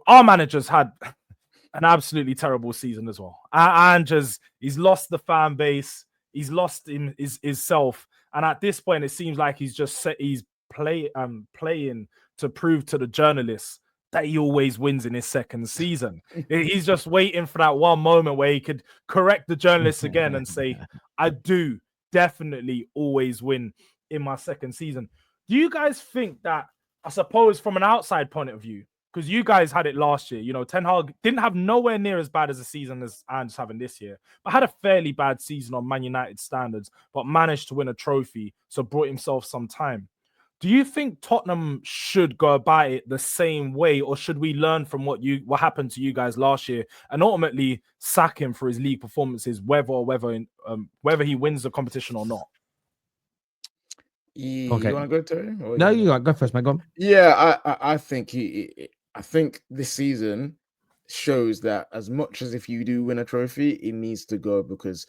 our manager's had an absolutely terrible season as well. Ange he's lost the fan base, he's lost his self, and at this point, it seems like he's playing to prove to the journalists that he always wins in his second season. He's just waiting for that one moment where he could correct the journalists again and say, I do definitely always win in my second season. Do you guys think that, I suppose from an outside point of view, because you guys had it last year, you know, Ten Hag didn't have nowhere near as bad as a season as Ange's having this year, but had a fairly bad season on Man United standards, but managed to win a trophy, so brought himself some time. Do you think Tottenham should go about it the same way, or should we learn from what happened to you guys last year and ultimately sack him for his league performances, whether he wins the competition or not? Okay. You want to go, Terry? No, you go first, mate. Go on. Yeah, I think I think this season shows that as much as if you do win a trophy, it needs to go, because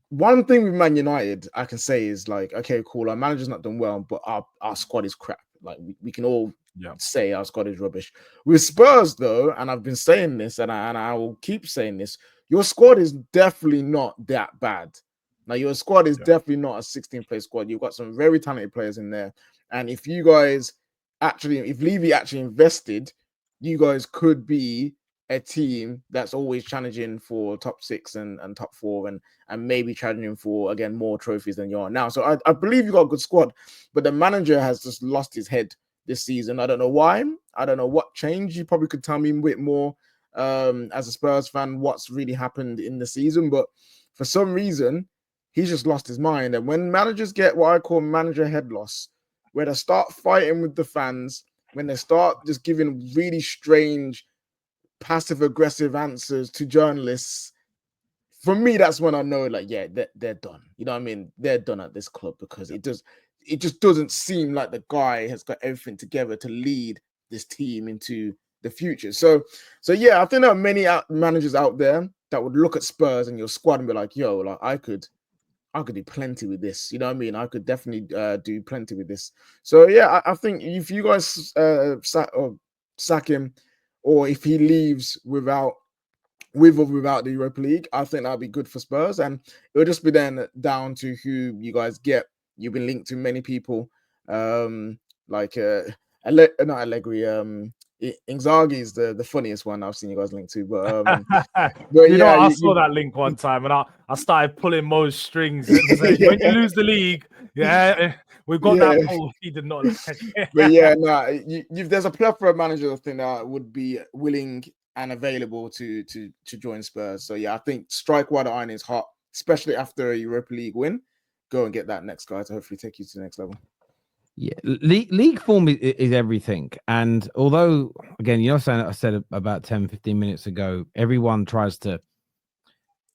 one thing with Man United, I can say is like, okay, cool, our manager's not done well, but our squad is crap. Like we can all say our squad is rubbish. With Spurs, though, and I've been saying this, and I will keep saying this, your squad is definitely not that bad. Now, your squad is definitely not a 16-player squad. You've got some very talented players in there. And if you guys if Levy actually invested, you guys could be a team that's always challenging for top 6 and top 4 and maybe challenging for, again, more trophies than you are now. So I believe you got a good squad, but the manager has just lost his head this season. I don't know why. I don't know what changed. You probably could tell me a bit more as a Spurs fan what's really happened in the season, but for some reason, he's just lost his mind. And when managers get what I call manager head loss, where they start fighting with the fans, when they start just giving really strange passive-aggressive answers to journalists, for me, that's when I know, like, yeah, they're done. You know what I mean? They're done at this club, because it just doesn't seem like the guy has got everything together to lead this team into the future. So yeah, I think there are many managers out there that would look at Spurs and your squad and be like, yo, like I could do plenty with this. You know what I mean? I could definitely do plenty with this. So yeah, I think if you guys sack him, or if he leaves with or without the Europa League, I think that'd be good for Spurs, and it'll just be then down to who you guys get. You've been linked to many people, like not Allegri. Inzaghi is the funniest one I've seen you guys linked to, but I saw that link one time, and I started pulling Mo's strings. When you lose the league, we've got that ball. He did not like it. But yeah, there's a plethora of managers, I think, that would be willing and available to join Spurs. So yeah, I think strike while the iron is hot, especially after a Europa League win. Go and get that next guy to hopefully take you to the next level. Yeah, league form is everything. And although, again, you know, I said about 10, 15 minutes ago, everyone tries to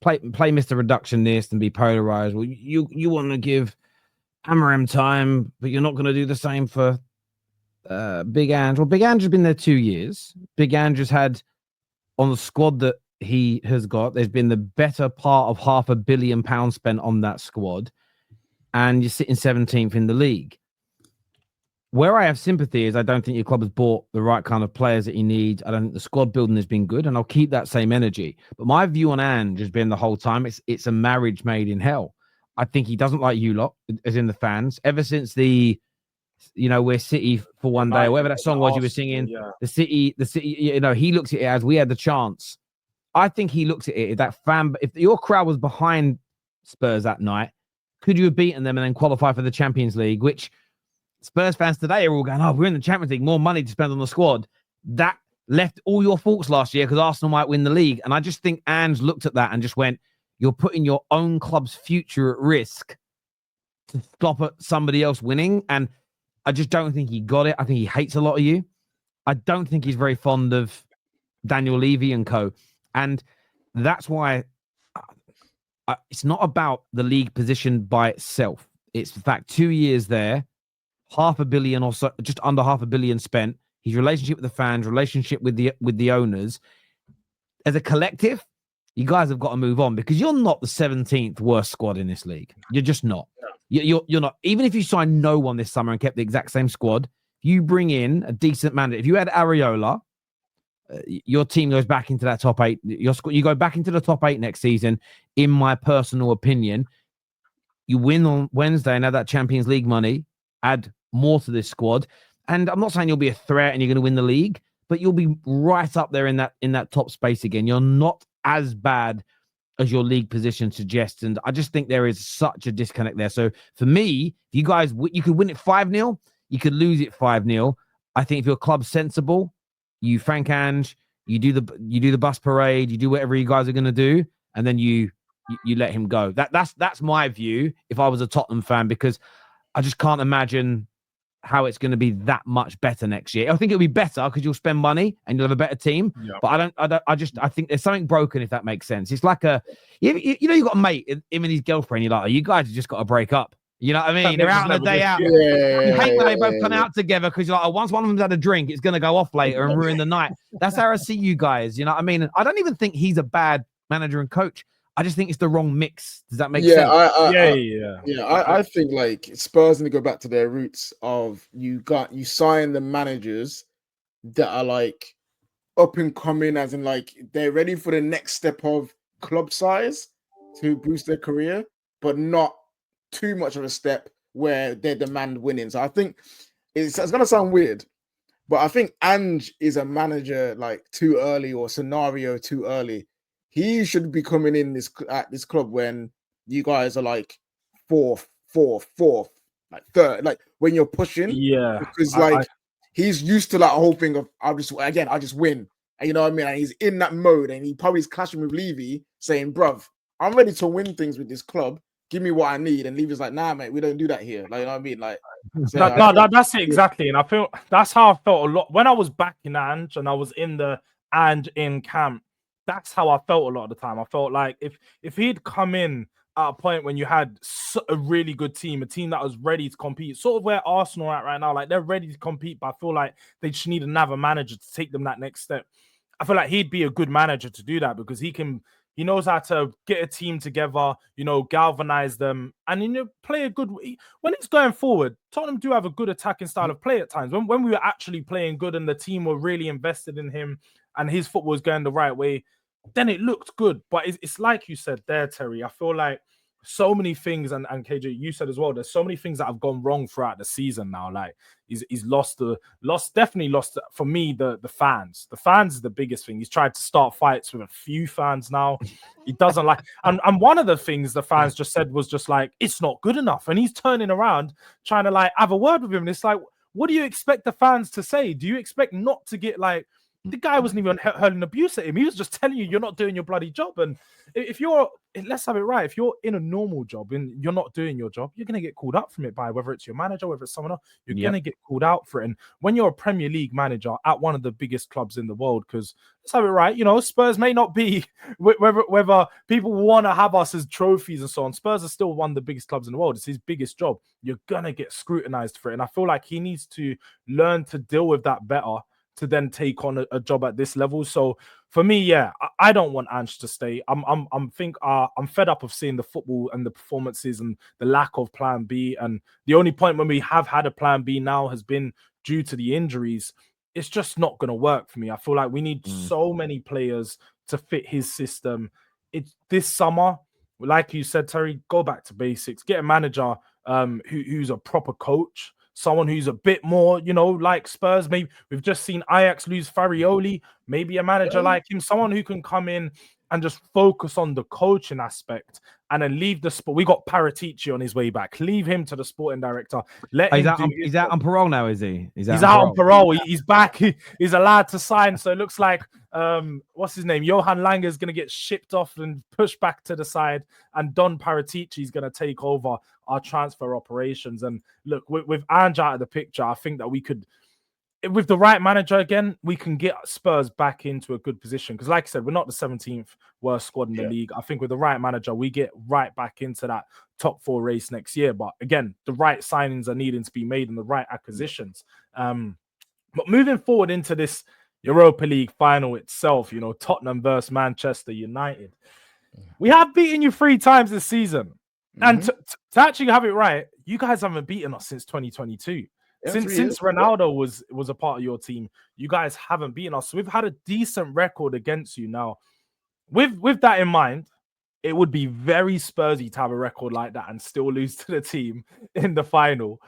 play Mr. Reductionist and be polarized. Well, you want to give Amorim time, but you're not going to do the same for Big Ange. Well, Big Ange has been there 2 years. Big Ange has had, on the squad that he has got, there's been the better part of £500 million spent on that squad. And you're sitting 17th in the league. Where I have sympathy is I don't think your club has bought the right kind of players that you need. I don't think the squad building has been good, and I'll keep that same energy. But my view on Ange has been the whole time, it's a marriage made in hell. I think he doesn't like you lot, as in the fans. Ever since we're City for one day, or whatever that song was you were singing, the city, you know, he looks at it as we had the chance. I think he looks at it, that fan, if your crowd was behind Spurs that night, could you have beaten them and then qualify for the Champions League, which Spurs fans today are all going, oh, we're in the Champions League, more money to spend on the squad. That left all your thoughts last year because Arsenal might win the league. And I just think Ange looked at that and just went, you're putting your own club's future at risk to stop at somebody else winning. And I just don't think he got it. I think he hates a lot of you. I don't think he's very fond of Daniel Levy and co. And that's why it's not about the league position by itself. It's the fact 2 years there, $500 million or so, just under $500 million spent. His relationship with the fans, relationship with the owners. As a collective, you guys have got to move on because you're not the 17th worst squad in this league. You're just not. You're not. Even if you sign no one this summer and kept the exact same squad, you bring in a decent manager. If you had Areola your team goes back into that top 8. You go back into the top 8 next season. In my personal opinion, you win on Wednesday and have that Champions League money. Add more to this squad, and I'm not saying you'll be a threat and you're going to win the league, but you'll be right up there in that top space again. You're not as bad as your league position suggests, and I just think there is such a disconnect there. So for me, you guys, you could win it 5-0, you could lose it 5-0. I think if your club's sensible, you Frank Ange, you do the bus parade, you do whatever you guys are going to do, and then you let him go. That's my view if I was a Tottenham fan, because I just can't imagine how it's going to be that much better next year. I think it'll be better because you'll spend money and you'll have a better team. Yeah. But I think there's something broken, if that makes sense. It's like you got a mate, him and his girlfriend. You're like, oh, you guys have just got to break up. You know what I mean? They're out on a day out. Yeah. You hate when they both come out together because you're like, oh, once one of them's had a drink, it's going to go off later and ruin the night. That's how I see you guys. You know what I mean? I don't even think he's a bad manager and coach. I just think it's the wrong mix. Does that make sense? I think like Spurs need to go back to their roots of you sign the managers that are like up and coming, as in like they're ready for the next step of club size to boost their career, but not too much of a step where they demand winning. So I think it's gonna sound weird, but I think Ange is a manager like too early, or scenario too early. He should be coming in at this club when you guys are like fourth, like third, like when you're pushing. Yeah, because he's used to that whole thing of I just win. And you know what I mean? And he's in that mode, and he probably is clashing with Levy, saying, "Bruv, I'm ready to win things with this club. Give me what I need." And Levy's like, "Nah, mate, we don't do that here." Like, you know what I mean? Like, so that's it exactly. And I feel that's how I felt a lot when I was back in Ange and I was in the Ange in camp. That's how I felt a lot of the time. I felt like if he'd come in at a point when you had a really good team, a team that was ready to compete, sort of where Arsenal are at right now, like they're ready to compete, but I feel like they just need another manager to take them that next step. I feel like he'd be a good manager to do that because he knows how to get a team together, galvanize them, and play a good. When it's going forward, Tottenham do have a good attacking style of play at times. When we were actually playing good and the team were really invested in him and his football was going the right way, then it looked good. But it's like you said there, Terry. I feel like so many things, and KJ, you said as well, there's so many things that have gone wrong throughout the season now. Like he's definitely lost for me the fans. The fans is the biggest thing. He's tried to start fights with a few fans now. He doesn't like, and one of the things the fans just said was just like, it's not good enough. And he's turning around trying to like have a word with him. And it's like, what do you expect the fans to say? Do you expect not to get like, the guy wasn't even hurling abuse at him. He was just telling you're not doing your bloody job. And let's have it right. If you're in a normal job and you're not doing your job, you're going to get called out from it by whether it's your manager, whether it's someone else, you're going to get called out for it. And when you're a Premier League manager at one of the biggest clubs in the world, because let's have it right, Spurs may not be, whether people want to have us as trophies and so on, Spurs are still one of the biggest clubs in the world. It's his biggest job. You're going to get scrutinized for it. And I feel like he needs to learn to deal with that better to then take on a job at this level. So for me, yeah, I don't want Ange to stay. I'm fed up of seeing the football and the performances and the lack of plan B. And the only point when we have had a plan B now has been due to the injuries. It's just not going to work for me. I feel like we need so many players to fit his system. It's this summer, like you said, Terry, go back to basics. Get a manager who's a proper coach. Someone who's a bit more, like Spurs. Maybe we've just seen Ajax lose Farioli. Maybe a manager like him, someone who can come in and just focus on the coaching aspect and then leave the sport. We got Paratici on his way back. Leave him to the sporting director. He's out on parole now, is he? He's out on parole. He's back. He's allowed to sign. So it looks like, what's his name? Johan Lange is going to get shipped off and pushed back to the side. And Don Paratici is going to take over our transfer operations. And look, with Ange out of the picture, I think that we could, with the right manager again, we can get Spurs back into a good position. Because like I said, we're not the 17th worst squad in the league. I think with the right manager, we get right back into that top 4 race next year. But again, the right signings are needing to be made and the right acquisitions. But moving forward into this Europa League final itself, Tottenham versus Manchester United. We have beaten you 3 times this season. And to actually have it right, you guys haven't beaten us since 2022. Yeah, since 3 since years. Ronaldo was a part of your team, you guys haven't beaten us. So we've had a decent record against you now. With that in mind, it would be very Spursy to have a record like that and still lose to the team in the final.